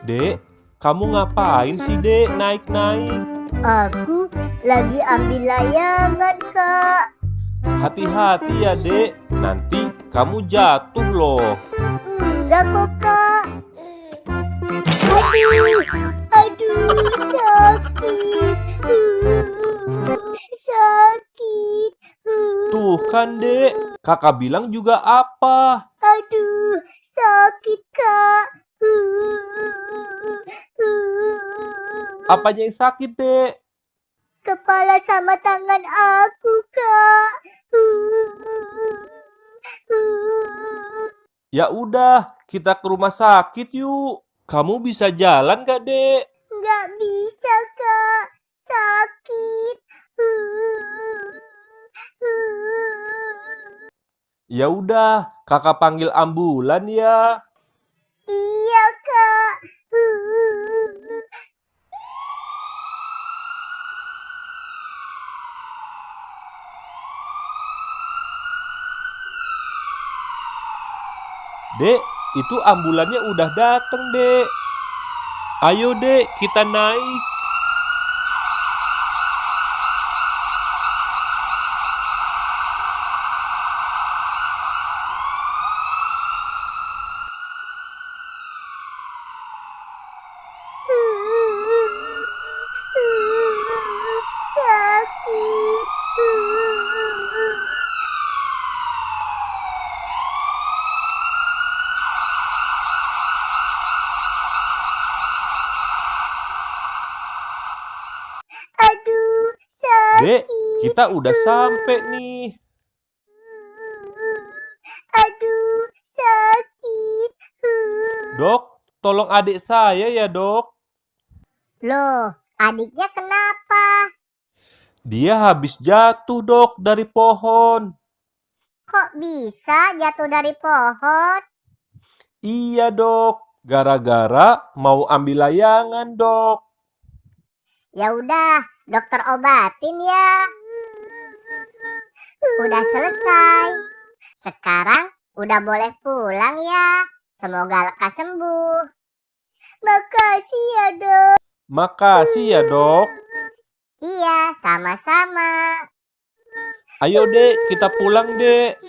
Dek, kamu ngapain sih, Dek, naik-naik? Aku lagi ambil layangan, Kak. Hati-hati ya, Dek. Nanti kamu jatuh loh. Enggak kok, Kak. Aduh, sakit. Sakit. Tuh kan, Dek. Kakak bilang juga apa? Aduh, sakit, Kak. Apanya yang sakit, Dek? Kepala sama tangan aku, Kak. Ya udah, kita ke rumah sakit yuk. Kamu bisa jalan gak, Dek? Nggak bisa, Kak. Sakit. Ya udah, kakak panggil ambulan ya. Iya, Kak. Dek, itu ambulannya udah dateng, Dek. Ayo, Dek, kita naik. Sakit. Aduh, Dek, sakit. kita udah sampai nih. Aduh, sakit. Dok, tolong adik saya ya, Dok. Loh, adiknya kenapa? Dia habis jatuh, Dok, dari pohon. Kok bisa jatuh dari pohon? Iya, Dok. Gara-gara mau ambil layangan, Dok. Ya udah, dokter obatin ya. Udah selesai. Sekarang udah boleh pulang ya. Semoga lekas sembuh. Makasih ya, Dok. Makasih ya, Dok. Iya, sama-sama. Ayo, Dek, kita pulang, Dek.